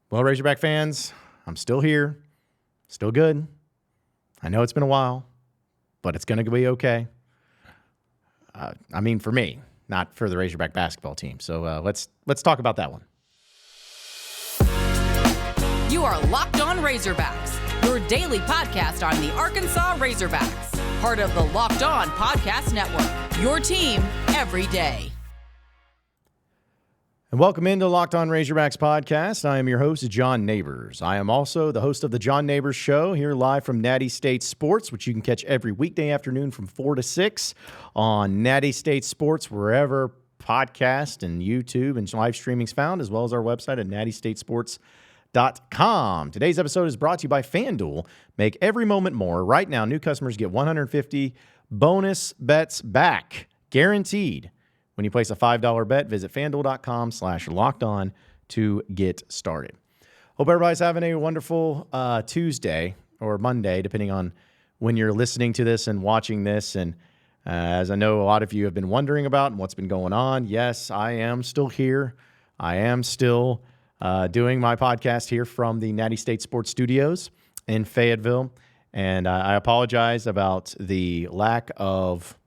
Well, Razorback fans, I'm still here, still good. I know it's been a while, but it's going to be okay. For me, not for the Razorback basketball team. So let's talk about that one. You are Locked On Razorbacks, your daily podcast on the Arkansas Razorbacks, part of the Locked On Podcast Network, your team every day. And welcome into Locked On Razorbacks podcast. I am your host, John Nabors. I am also the host of the John Nabors Show, here live from Natty State Sports, which you can catch every weekday afternoon from 4 to 6 on Natty State Sports, wherever podcast and YouTube and live streaming is found, as well as our website at nattystatesports.com. Today's episode is brought to you by FanDuel. Make every moment more. Right now, new customers get 150 bonus bets back, guaranteed. When you place a $5 bet, visit FanDuel.com/lockedon to get started. Hope everybody's having a wonderful Tuesday or Monday, depending on when you're listening to this and watching this. And as I know a lot of you have been wondering about and what's been going on, yes, I am still here. I am still doing my podcast here from the Natty State Sports Studios in Fayetteville. And I apologize about the lack of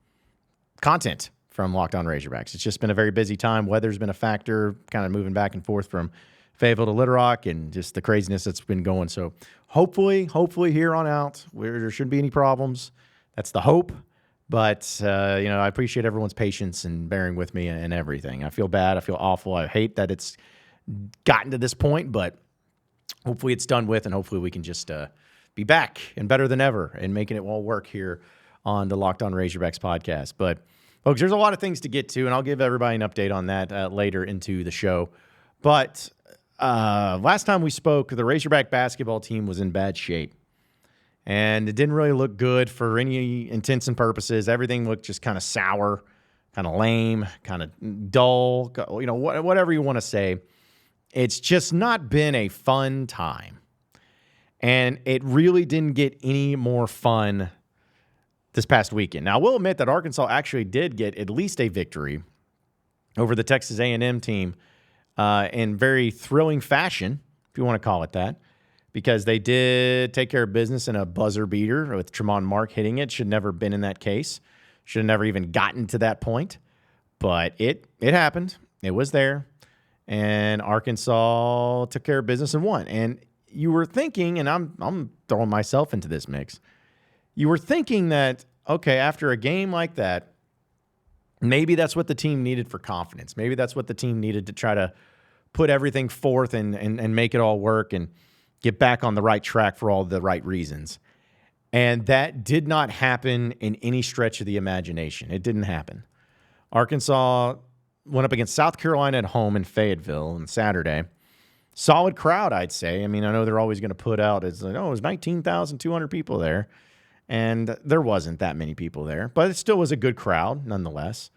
content from Locked On Razorbacks. It's just been a very busy time. Weather's been a factor, kind of moving back and forth from Fayetteville to Little Rock and just the craziness that's been going. So hopefully here on out, there shouldn't be any problems. That's the hope. But, I appreciate everyone's patience and bearing with me and everything. I feel bad. I feel awful. I hate that it's gotten to this point, but hopefully it's done with, and hopefully we can just be back and better than ever and making it all work here on the Locked On Razorbacks podcast. But folks, there's a lot of things to get to, and I'll give everybody an update on that later into the show. But last time we spoke, the Razorback basketball team was in bad shape, and it didn't really look good for any intents and purposes. Everything looked just kind of sour, kind of lame, kind of dull, whatever you want to say. It's just not been a fun time, and it really didn't get any more fun this past weekend. Now, I will admit that Arkansas actually did get at least a victory over the Texas A&M team in very thrilling fashion, if you want to call it that, because they did take care of business in a buzzer beater with Tremont Mark hitting it. Should never have been in that case. Should have never even gotten to that point. But it happened. It was there. And Arkansas took care of business and won. And you were thinking, and I'm throwing myself into this mix, you were thinking that, okay, after a game like that, maybe that's what the team needed for confidence. Maybe that's what the team needed to try to put everything forth and make it all work and get back on the right track for all the right reasons. And that did not happen in any stretch of the imagination. It didn't happen. Arkansas went up against South Carolina at home in Fayetteville on Saturday. Solid crowd, I'd say. I know they're always going to put out, it was 19,200 people there. And there wasn't that many people there, but it still was a good crowd nonetheless.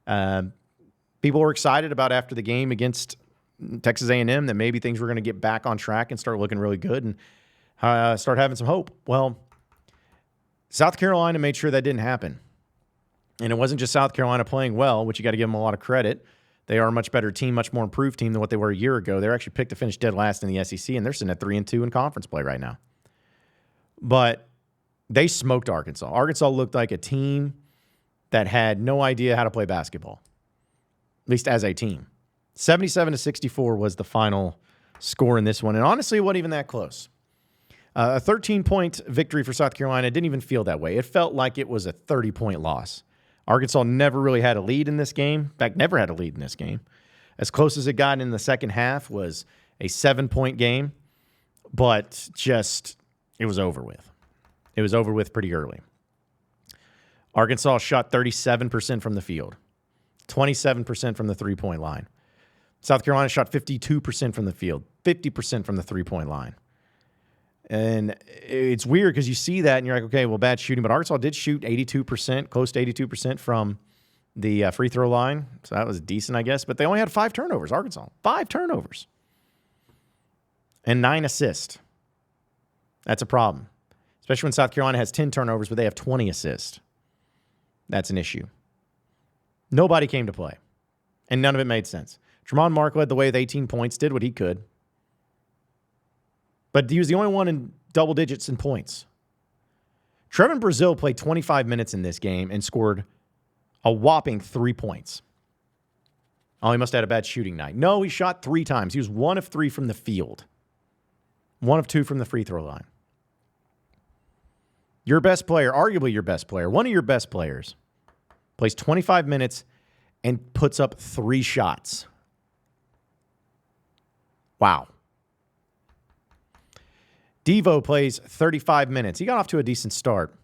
People were excited about after the game against Texas A&M that maybe things were going to get back on track and start looking really good and start having some hope. Well, South Carolina made sure that didn't happen. And it wasn't just South Carolina playing well, which you got to give them a lot of credit. They are a much better team, much more improved team than what they were a year ago. They're actually picked to finish dead last in the SEC, and they're sitting at 3-2 in conference play right now. But they smoked Arkansas. Arkansas looked like a team that had no idea how to play basketball, at least as a team. 77-64 was the final score in this one. And honestly, it wasn't even that close. A 13-point victory for South Carolina didn't even feel that way. It felt like it was a 30-point loss. Arkansas never really had a lead in this game. In fact, never had a lead in this game. As close as it got in the second half was a 7-point game, but just it was over with. It was over with pretty early. Arkansas shot 37% from the field, 27% from the three-point line. South Carolina shot 52% from the field, 50% from the three-point line. And it's weird because you see that and you're like, okay, well, bad shooting. But Arkansas did shoot 82%, close to 82% from the free throw line. So that was decent, I guess. But they only had 5 turnovers, Arkansas. 5 turnovers. And 9 assists. That's a problem. Especially when South Carolina has 10 turnovers, but they have 20 assists. That's an issue. Nobody came to play. And none of it made sense. Tremont Mark led the way with 18 points, did what he could. But he was the only one in double digits in points. Trevin Brazile played 25 minutes in this game and scored a whopping 3 points. Oh, he must have had a bad shooting night. No, he shot 3 times. He was 1 of 3 from the field. 1 of 2 from the free throw line. Your best player, arguably your best player, one of your best players, plays 25 minutes and puts up 3 shots. Wow. Devo plays 35 minutes. He got off to a decent start.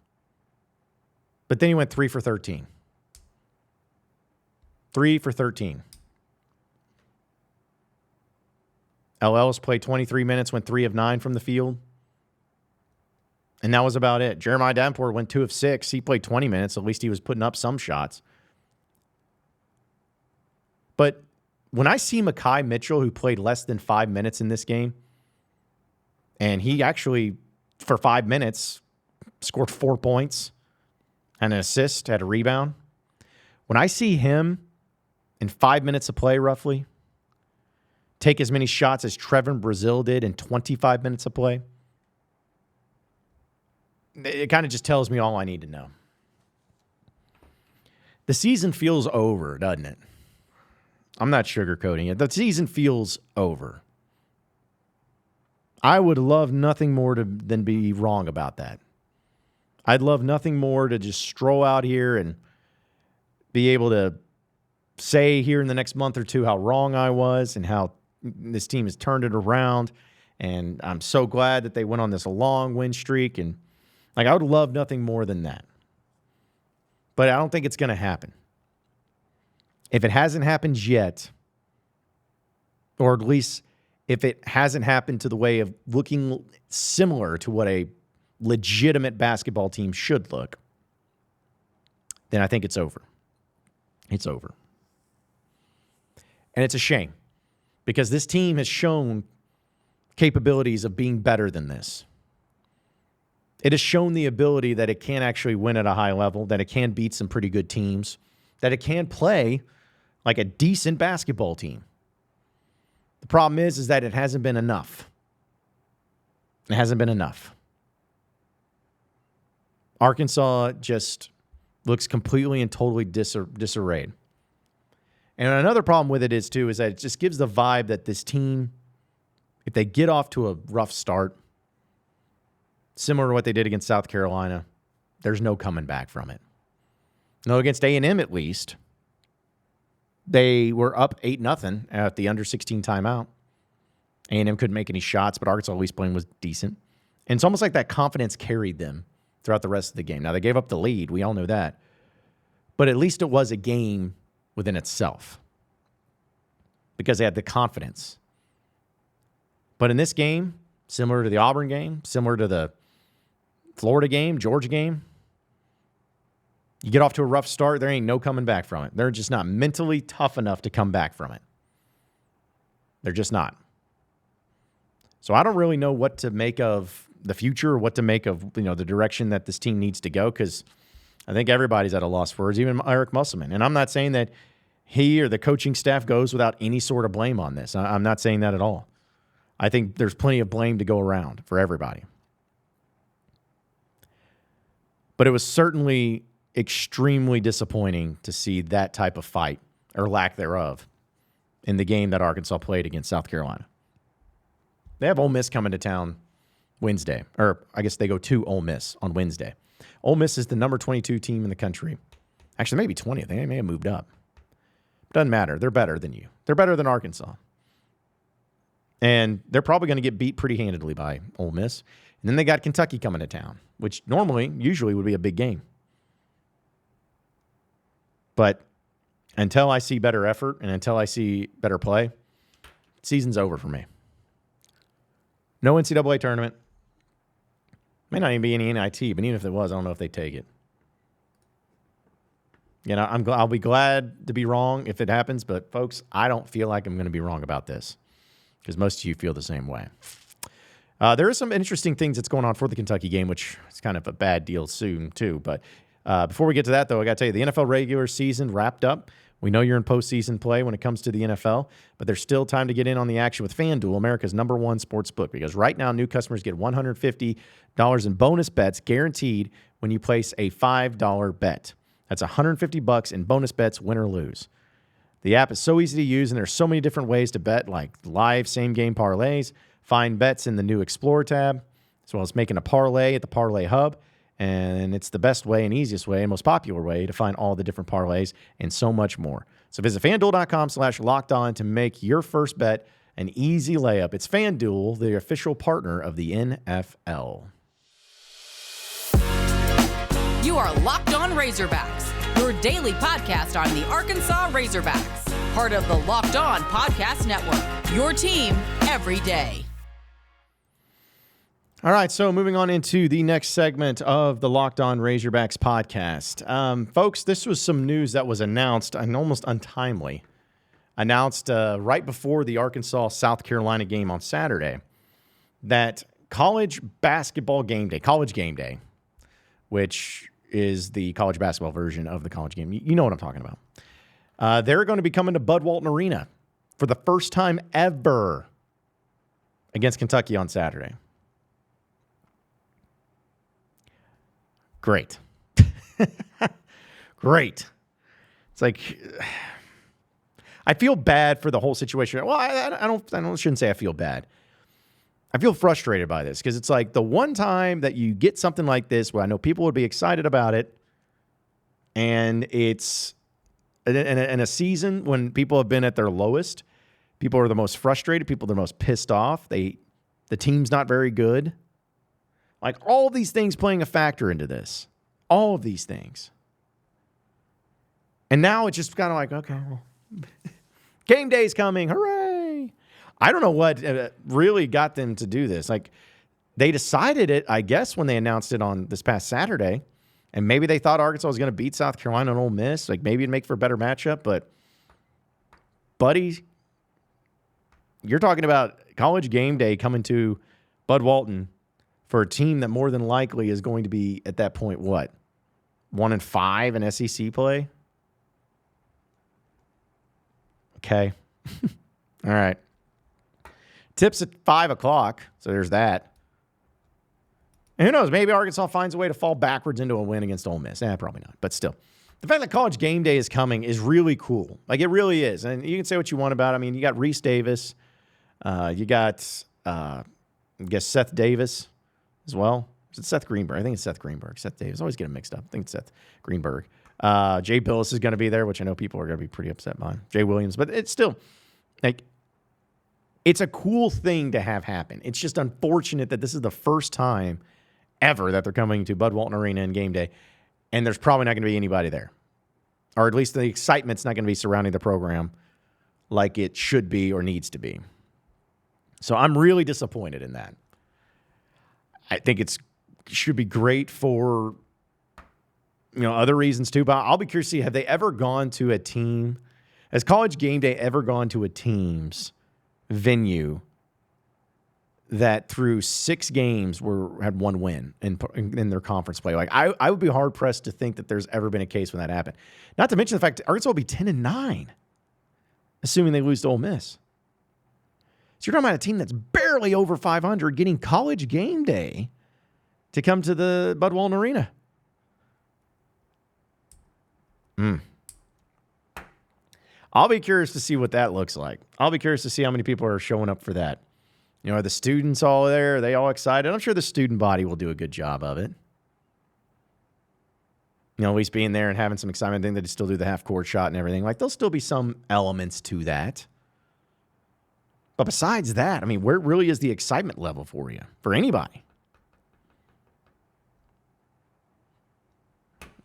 But then he went 3 for 13. 3 for 13. El Ellis played 23 minutes, went 3 of 9 from the field. And that was about it. Jeremiah Davenport went 2 of 6. He played 20 minutes. At least he was putting up some shots. But when I see Mekhi Mitchell, who played less than 5 minutes in this game, and he actually, for 5 minutes, scored 4 points, and an assist, had a rebound. When I see him in 5 minutes of play, roughly, take as many shots as Trevin Brazile did in 25 minutes of play, it kind of just tells me all I need to know. The season feels over, doesn't it? I'm not sugarcoating it. The season feels over. I would love nothing more than be wrong about that. I'd love nothing more to just stroll out here and be able to say here in the next month or two how wrong I was and how this team has turned it around. And I'm so glad that they went on this long win streak. And I would love nothing more than that. But I don't think it's going to happen. If it hasn't happened yet, or at least if it hasn't happened to the way of looking similar to what a legitimate basketball team should look, then I think it's over. It's over. And it's a shame because this team has shown capabilities of being better than this. It has shown the ability that it can actually win at a high level, that it can beat some pretty good teams, that it can play like a decent basketball team. The problem is that it hasn't been enough. It hasn't been enough. Arkansas just looks completely and totally disarrayed. And another problem with it is that it just gives the vibe that this team, if they get off to a rough start, similar to what they did against South Carolina, there's no coming back from it. No, against A&M at least, they were up 8-0 at the under 16 timeout. A&M couldn't make any shots, but Arkansas at least playing was decent. And it's almost like that confidence carried them throughout the rest of the game. Now, they gave up the lead. We all know that. But at least it was a game within itself because they had the confidence. But in this game, similar to the Auburn game, similar to the Florida game, Georgia game, you get off to a rough start, there ain't no coming back from it. They're just not mentally tough enough to come back from it. They're just not. So I don't really know what to make of the future or what to make of, the direction that this team needs to go, because I think everybody's at a loss for words, even Eric Musselman. And I'm not saying that he or the coaching staff goes without any sort of blame on this. I'm not saying that at all. I think there's plenty of blame to go around for everybody. But it was certainly extremely disappointing to see that type of fight, or lack thereof, in the game that Arkansas played against South Carolina. They have Ole Miss coming to town Wednesday. Or I guess they go to Ole Miss on Wednesday. Ole Miss is the number 22 team in the country. Actually, maybe 20th. They may have moved up. Doesn't matter. They're better than you. They're better than Arkansas. And they're probably going to get beat pretty handedly by Ole Miss. And then they got Kentucky coming to town, which usually would be a big game. But until I see better effort and until I see better play, season's over for me. No NCAA tournament. May not even be any NIT, but even if there was, I don't know if they'd take it. I'll be glad to be wrong if it happens, but folks, I don't feel like I'm going to be wrong about this because most of you feel the same way. There are some interesting things that's going on for the Kentucky game, which is kind of a bad deal soon too. But before we get to that, though, I got to tell you, the NFL regular season wrapped up We know you're in postseason play when it comes to the NFL, but there's still time to get in on the action with FanDuel, America's #1 sports book, because right now new customers get $150 in bonus bets guaranteed when you place a $5 bet. That's $150 in bonus bets, win or lose. The app is so easy to use, and there's so many different ways to bet, like live same-game parlays, find bets in the new Explore tab, as well as making a parlay at the Parlay Hub. And it's the best way and easiest way and most popular way to find all the different parlays and so much more. So visit FanDuel.com/lockedon to make your first bet an easy layup. It's FanDuel, the official partner of the NFL. You are Locked On Razorbacks, your daily podcast on the Arkansas Razorbacks, part of the Locked On Podcast Network, your team every day. All right, so moving on into the next segment of the Locked On Razorbacks podcast. Folks, this was some news that was announced, and almost untimely, announced right before the Arkansas-South Carolina game on Saturday, that college basketball game day, which is the college basketball version of the college game. You know what I'm talking about. They're going to be coming to Bud Walton Arena for the first time ever against Kentucky on Saturday. Great. Great. It's like, I feel bad for the whole situation. Well, I shouldn't say I feel bad. I feel frustrated by this because it's like the one time that you get something like this where I know people would be excited about it, and it's in a season when people have been at their lowest, people are the most frustrated, people are the most pissed off. The team's not very good. Like, all of these things playing a factor into this. All of these things. And now it's just kind of like, okay, well, game day's coming. Hooray. I don't know what really got them to do this. Like, they decided it, I guess, when they announced it on this past Saturday. And maybe they thought Arkansas was going to beat South Carolina and Ole Miss. Like, maybe it'd make for a better matchup. But, buddy, you're talking about college game day coming to Bud Walton for a team that more than likely is going to be, at that point, what? 1-5 in SEC play? Okay. All right. Tips at 5 o'clock, so there's that. And who knows, maybe Arkansas finds a way to fall backwards into a win against Ole Miss. Probably not, but still. The fact that college game day is coming is really cool. Like, it really is. And you can say what you want about it. I mean, you got Reese Davis. You got, I guess, Seth Davis as well. Is it Seth Greenberg? I think it's Seth Greenberg. Seth Davis. I always get them mixed up. I think it's Seth Greenberg. Jay Billis is going to be there, which I know people are going to be pretty upset by. Jay Williams. But it's still, like, it's a cool thing to have happen. It's just unfortunate that this is the first time ever that they're coming to Bud Walton Arena in game day, and there's probably not going to be anybody there. Or at least the excitement's not going to be surrounding the program like it should be or needs to be. So I'm really disappointed in that. I think it should be great for, other reasons too. But I'll be curious to see, have they ever gone to a team? Has college game day ever gone to a team's venue that through 6 games had one win in their conference play? Like, I would be hard pressed to think that there's ever been a case when that happened. Not to mention the fact that Arkansas will be 10-9, assuming they lose to Ole Miss. So you're talking about a team that's barely over 500 getting college game day to come to the Bud Walton Arena. I'll be curious to see what that looks like. I'll be curious to see how many people are showing up for that. Are the students all there? Are they all excited? I'm sure the student body will do a good job of it. At least being there and having some excitement. I think they still do the half-court shot and everything. Like, there'll still be some elements to that. But besides that, I mean, where really is the excitement level for you, for anybody?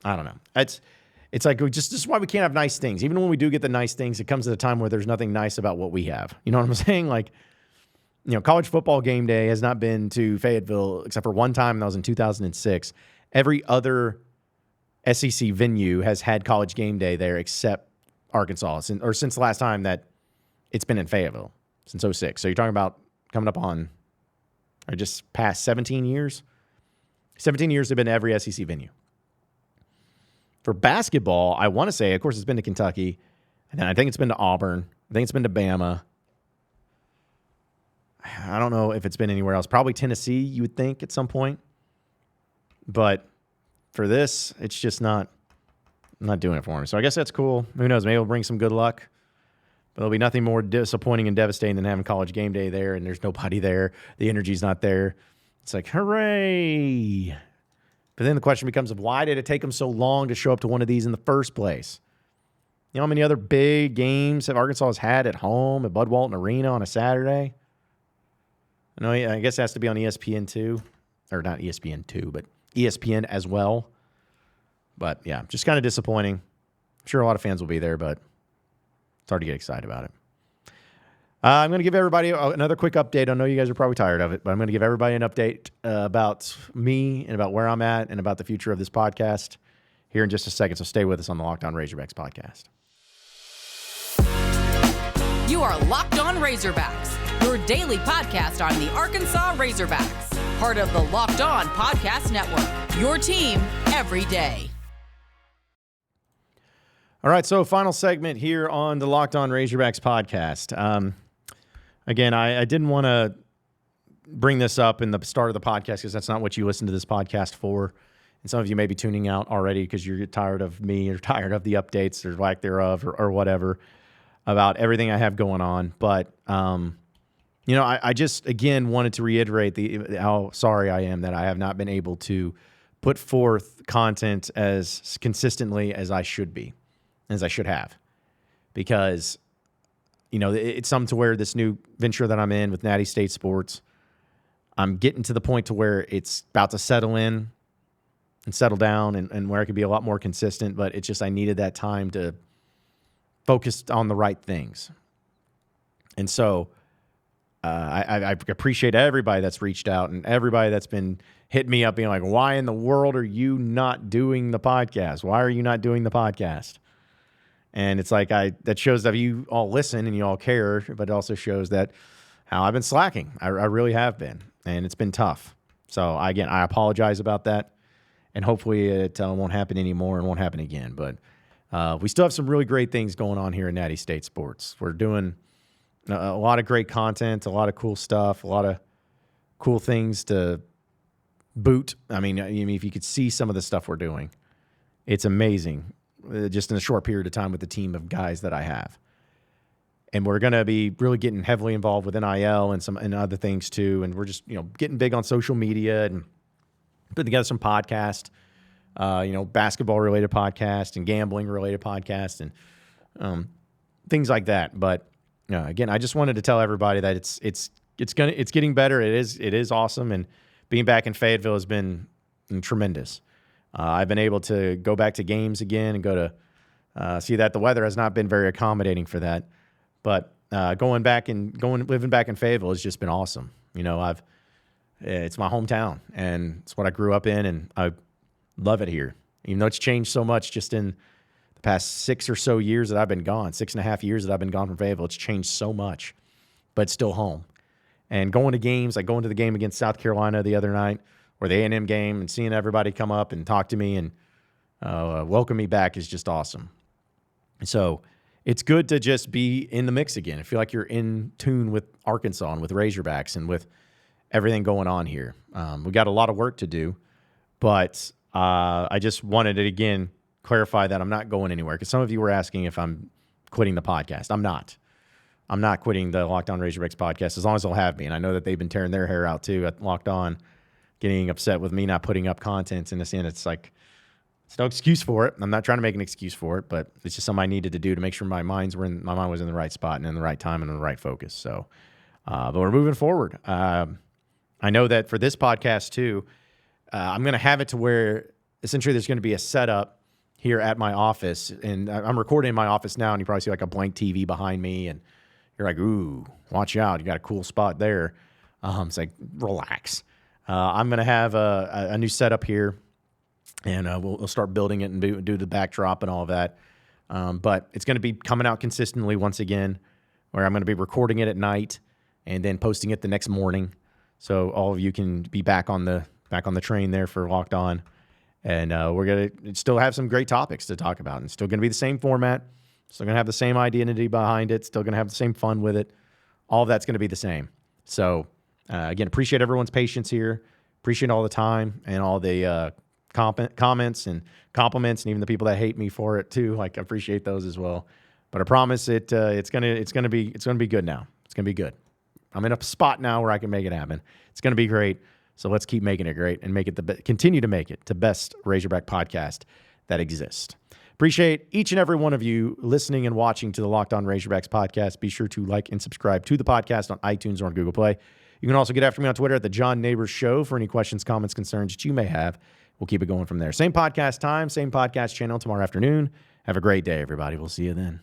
I don't know. It's like, this is why we can't have nice things. Even when we do get the nice things, it comes at a time where there's nothing nice about what we have. You know what I'm saying? Like, college football game day has not been to Fayetteville except for one time, and that was in 2006. Every other SEC venue has had college game day there except Arkansas, since the last time that it's been in Fayetteville. Since 2006. So you're talking about coming up on, or just past 17 years? 17 years have been to every SEC venue. For basketball, I want to say, of course, it's been to Kentucky. And then I think it's been to Auburn. I think it's been to Bama. I don't know if it's been anywhere else. Probably Tennessee, you would think, at some point. But for this, it's just not doing it for me. So I guess that's cool. Who knows? Maybe it'll bring some good luck. But there'll be nothing more disappointing and devastating than having college game day there and there's nobody there. The energy's not there. It's like, hooray. But then the question becomes, why did it take them so long to show up to one of these in the first place? You know how many other big games have Arkansas has had at home at Bud Walton Arena on a Saturday? I guess it has to be on ESPN too. Or not ESPN 2, but ESPN as well. But, yeah, just kind of disappointing. I'm sure a lot of fans will be there, but it's hard to get excited about it. I'm going to give everybody another quick update. I know you guys are probably tired of it, but I'm going to give everybody an update about me and about where I'm at and about the future of this podcast here in just a second. So stay with us on the Locked On Razorbacks podcast. You are Locked On Razorbacks, your daily podcast on the Arkansas Razorbacks, part of the Locked On Podcast Network, your team every day. All right, so final segment here on the Locked On Razorbacks podcast. Again, I didn't want to bring this up in the start of the podcast because that's not what you listen to this podcast for. And some of you may be tuning out already because you're tired of me or tired of the updates or lack thereof or whatever about everything I have going on. But, I just, again, wanted to reiterate how sorry I am that I have not been able to put forth content as consistently as I should be, as I should have. Because, it's something to where this new venture that I'm in with Natty State Sports, I'm getting to the point to where it's about to settle in and settle down and where I could be a lot more consistent. But it's just I needed that time to focus on the right things. And so I appreciate everybody that's reached out and everybody that's been hitting me up being like, why in the world are you not doing the podcast? Why are you not doing the podcast? And it's like that shows that you all listen and you all care, but it also shows that how I've been slacking. I really have been, and it's been tough. So, again, I apologize about that, and hopefully it won't happen anymore and won't happen again. But we still have some really great things going on here at Natty State Sports. We're doing a lot of great content, a lot of cool stuff, a lot of cool things to boot. I mean, if you could see some of the stuff we're doing, it's amazing. Just in a short period of time with the team of guys that I have. And we're going to be really getting heavily involved with NIL and other things too. And we're just, getting big on social media and putting together some podcasts, basketball related podcasts and gambling related podcasts and things like that. But again, I just wanted to tell everybody that it's getting better. It is awesome. And being back in Fayetteville has been tremendous. I've been able to go back to games again and go to see that the weather has not been very accommodating for that. But living back in Fayetteville has just been awesome. It's my hometown and it's what I grew up in, and I love it here. Even though it's changed so much just in the past 6 or so years that I've been gone, 6.5 years that I've been gone from Fayetteville, it's changed so much, but it's still home. And going to games, like going to the game against South Carolina the other night, or the A&M game, and seeing everybody come up and talk to me and welcome me back is just awesome. So it's good to just be in the mix again. I feel like you're in tune with Arkansas and with Razorbacks and with everything going on here. We got a lot of work to do, but I just wanted to, again, clarify that I'm not going anywhere, because some of you were asking if I'm quitting the podcast. I'm not. I'm not quitting the Locked On Razorbacks podcast as long as they'll have me. And I know that they've been tearing their hair out too at Locked On, getting upset with me not putting up content. In this end, it's like, it's no excuse for it. I'm not trying to make an excuse for it, but it's just something I needed to do to make sure my mind was in the right spot and in the right time and in the right focus. So, but we're moving forward. I know that for this podcast too, I'm going to have it to where essentially there's going to be a setup here at my office, and I'm recording in my office now, and you probably see like a blank TV behind me, and you're like, ooh, watch out. You got a cool spot there. It's like, relax. I'm going to have a new setup here, and we'll start building it and do the backdrop and all of that. But it's going to be coming out consistently once again, where I'm going to be recording it at night and then posting it the next morning, so all of you can be back on the train there for Locked On. And we're going to still have some great topics to talk about, and it's still going to be the same format. Still going to have the same identity behind it. Still going to have the same fun with it. All of that's going to be the same. So, again, appreciate everyone's patience here. Appreciate all the time and all the comments and compliments, and even the people that hate me for it too. Like, I appreciate those as well. But I promise it's gonna be good now. It's gonna be good. I'm in a spot now where I can make it happen. It's gonna be great. So let's keep making it great and make it continue to make it the best Razorback podcast that exists. Appreciate each and every one of you listening and watching to the Locked On Razorbacks podcast. Be sure to like and subscribe to the podcast on iTunes or on Google Play. You can also get after me on Twitter at the John Nabors Show for any questions, comments, concerns that you may have. We'll keep it going from there. Same podcast time, same podcast channel tomorrow afternoon. Have a great day, everybody. We'll see you then.